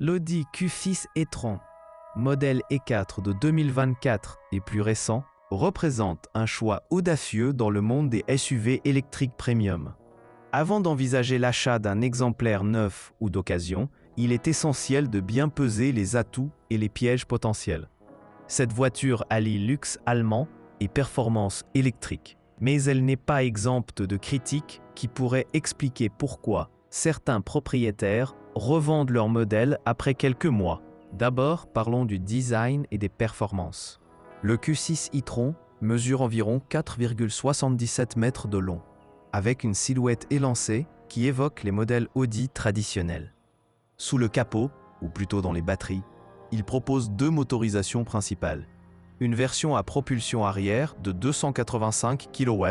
L'Audi Q6 e-tron, modèle E4 de 2024 et plus récent, représente un choix audacieux dans le monde des SUV électriques premium. Avant d'envisager l'achat d'un exemplaire neuf ou d'occasion, il est essentiel de bien peser les atouts et les pièges potentiels. Cette voiture allie luxe allemand et performance électrique, mais elle n'est pas exempte de critiques qui pourraient expliquer pourquoi certains propriétaires revendent leur modèle après quelques mois. D'abord, parlons du design et des performances. Le Q6 e-tron mesure environ 4,77 mètres de long, avec une silhouette élancée qui évoque les modèles Audi traditionnels. Sous le capot, ou plutôt dans les batteries, il propose deux motorisations principales. Une version à propulsion arrière de 285 kW,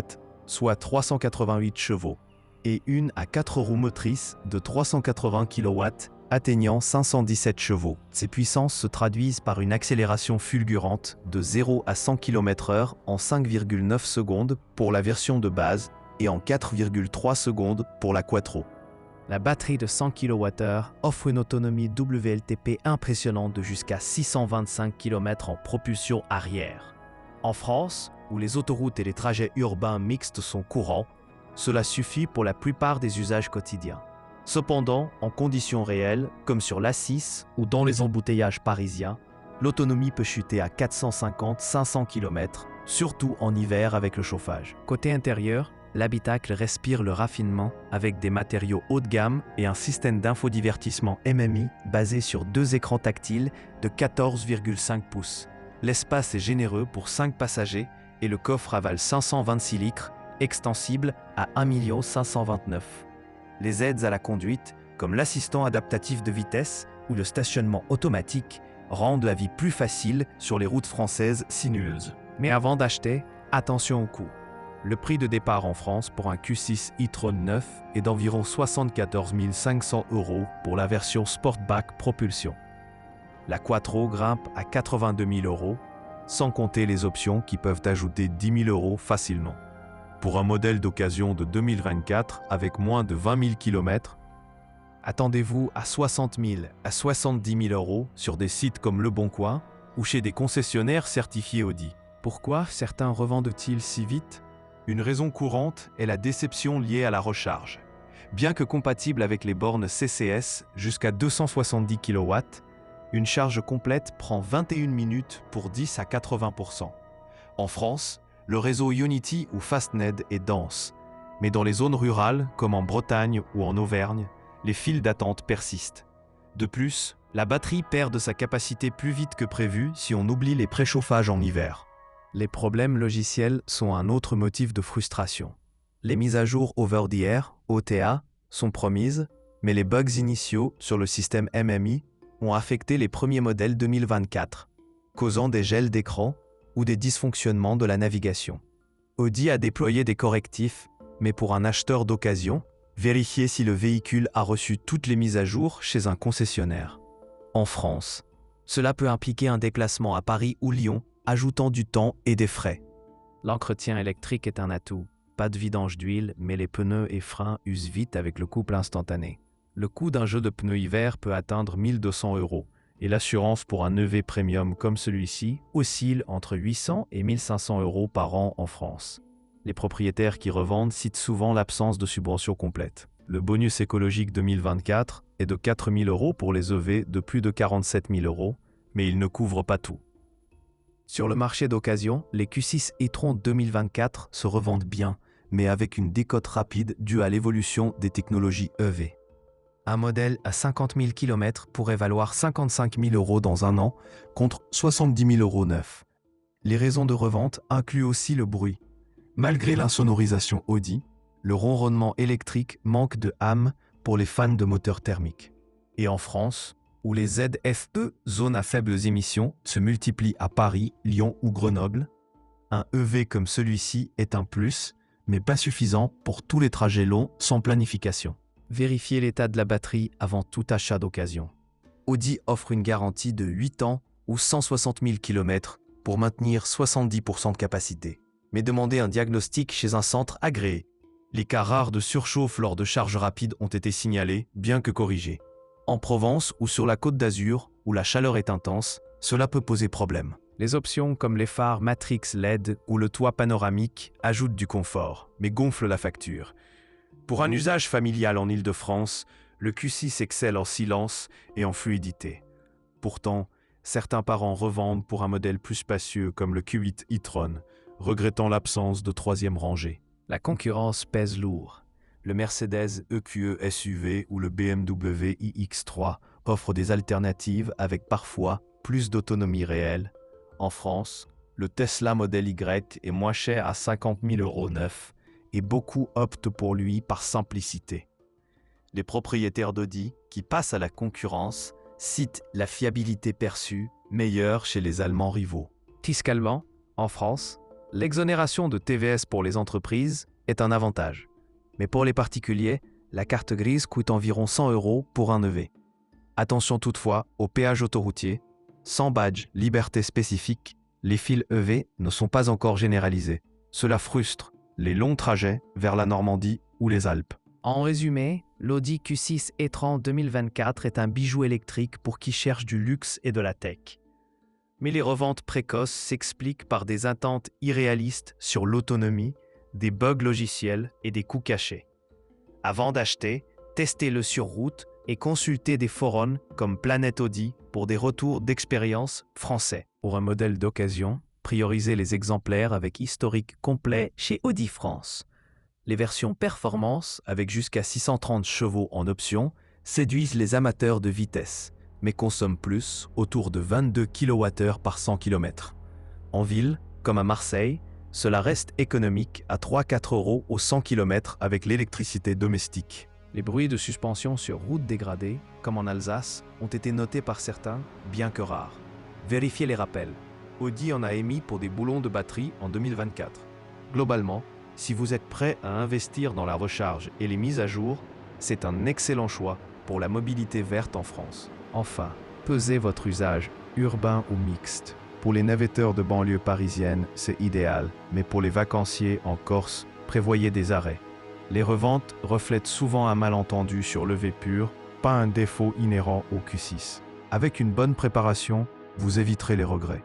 soit 388 chevaux, et une à 4 roues motrices de 380 kW, atteignant 517 chevaux. Ces puissances se traduisent par une accélération fulgurante de 0 à 100 km/h en 5,9 secondes pour la version de base et en 4,3 secondes pour la Quattro. La batterie de 100 kWh offre une autonomie WLTP impressionnante de jusqu'à 625 km en propulsion arrière. En France, où les autoroutes et les trajets urbains mixtes sont courants, cela suffit pour la plupart des usages quotidiens. Cependant, en conditions réelles, comme sur l'A6 ou dans les embouteillages parisiens, l'autonomie peut chuter à 450-500 km, surtout en hiver avec le chauffage. Côté intérieur, l'habitacle respire le raffinement avec des matériaux haut de gamme et un système d'infodivertissement MMI basé sur deux écrans tactiles de 14,5 pouces. L'espace est généreux pour 5 passagers et le coffre avale 526 litres, extensible à 1 529 000. Les aides à la conduite, comme l'assistant adaptatif de vitesse ou le stationnement automatique, rendent la vie plus facile sur les routes françaises sinueuses. Mais avant d'acheter, attention au coût. Le prix de départ en France pour un Q6 e-tron neuf est d'environ 74 500 € pour la version Sportback Propulsion. La Quattro grimpe à 82 000 €, sans compter les options qui peuvent ajouter 10 000 € facilement. Pour un modèle d'occasion de 2024 avec moins de 20 000 km, attendez-vous à 60 000 à 70 000 € sur des sites comme Le Bon Coin ou chez des concessionnaires certifiés Audi. Pourquoi certains revendent-ils si vite ? Une raison courante est la déception liée à la recharge. Bien que compatible avec les bornes CCS jusqu'à 270 kW, une charge complète prend 21 minutes pour 10 à 80%. En France, le réseau Ionity ou Fastned est dense, mais dans les zones rurales, comme en Bretagne ou en Auvergne, les files d'attente persistent. De plus, la batterie perd de sa capacité plus vite que prévu si on oublie les préchauffages en hiver. Les problèmes logiciels sont un autre motif de frustration. Les mises à jour over-the-air, OTA, sont promises, mais les bugs initiaux sur le système MMI ont affecté les premiers modèles 2024, causant des gels d'écran ou des dysfonctionnements de la navigation. Audi a déployé des correctifs, mais pour un acheteur d'occasion, vérifiez si le véhicule a reçu toutes les mises à jour chez un concessionnaire. En France, cela peut impliquer un déplacement à Paris ou Lyon, ajoutant du temps et des frais. L'entretien électrique est un atout. Pas de vidange d'huile, mais les pneus et freins usent vite avec le couple instantané. Le coût d'un jeu de pneus hiver peut atteindre 1 200 € et l'assurance pour un EV premium comme celui-ci oscille entre 800 et 1 500 € par an en France. Les propriétaires qui revendent citent souvent l'absence de subvention complète. Le bonus écologique 2024 est de 4 000 € pour les EV de plus de 47 000 €, mais il ne couvre pas tout. Sur le marché d'occasion, les Q6 e-tron 2024 se revendent bien, mais avec une décote rapide due à l'évolution des technologies EV. Un modèle à 50 000 km pourrait valoir 55 000 € dans un an, contre 70 000 € neuf. Les raisons de revente incluent aussi le bruit. Malgré l'insonorisation Audi, le ronronnement électrique manque de âme pour les fans de moteurs thermiques. Et en France, où les ZFE, zones à faibles émissions, se multiplient à Paris, Lyon ou Grenoble, un EV comme celui-ci est un plus, mais pas suffisant pour tous les trajets longs sans planification. Vérifiez l'état de la batterie avant tout achat d'occasion. Audi offre une garantie de 8 ans ou 160 000 km pour maintenir 70% de capacité. Mais demandez un diagnostic chez un centre agréé. Les cas rares de surchauffe lors de charges rapides ont été signalés, bien que corrigés. En Provence ou sur la Côte d'Azur, où la chaleur est intense, cela peut poser problème. Les options comme les phares Matrix LED ou le toit panoramique ajoutent du confort, mais gonflent la facture. Pour un usage familial en Île-de-France, le Q6 excelle en silence et en fluidité. Pourtant, certains parents revendent pour un modèle plus spacieux comme le Q8 e-tron, regrettant l'absence de troisième rangée. La concurrence pèse lourd. Le Mercedes EQE SUV ou le BMW iX3 offrent des alternatives avec parfois plus d'autonomie réelle. En France, le Tesla Model Y est moins cher à 50 000 € neuf et beaucoup optent pour lui par simplicité. Les propriétaires d'Audi, qui passent à la concurrence, citent la fiabilité perçue meilleure chez les Allemands rivaux. Fiscalement, en France, l'exonération de TVS pour les entreprises est un avantage. Mais pour les particuliers, la carte grise coûte environ 100 € pour un EV. Attention toutefois au péage autoroutier. Sans badge liberté spécifique, les fils EV ne sont pas encore généralisés. Cela frustre les longs trajets vers la Normandie ou les Alpes. En résumé, l'Audi Q6 e-tron 2024 est un bijou électrique pour qui cherche du luxe et de la tech. Mais les reventes précoces s'expliquent par des attentes irréalistes sur l'autonomie, des bugs logiciels et des coûts cachés. Avant d'acheter, testez-le sur route et consultez des forums comme Planète Audi pour des retours d'expérience français. Pour un modèle d'occasion, priorisez les exemplaires avec historique complet chez Audi France. Les versions performance, avec jusqu'à 630 chevaux en option, séduisent les amateurs de vitesse, mais consomment plus, autour de 22 kWh par 100 km. En ville, comme à Marseille, cela reste économique à 3-4 € au 100 km avec l'électricité domestique. Les bruits de suspension sur route dégradée, comme en Alsace, ont été notés par certains, bien que rares. Vérifiez les rappels. Audi en a émis pour des boulons de batterie en 2024. Globalement, si vous êtes prêt à investir dans la recharge et les mises à jour, c'est un excellent choix pour la mobilité verte en France. Enfin, pesez votre usage, urbain ou mixte. Pour les navetteurs de banlieue parisienne, c'est idéal, mais pour les vacanciers en Corse, prévoyez des arrêts. Les reventes reflètent souvent un malentendu sur levée pure, pas un défaut inhérent au Q6. Avec une bonne préparation, vous éviterez les regrets.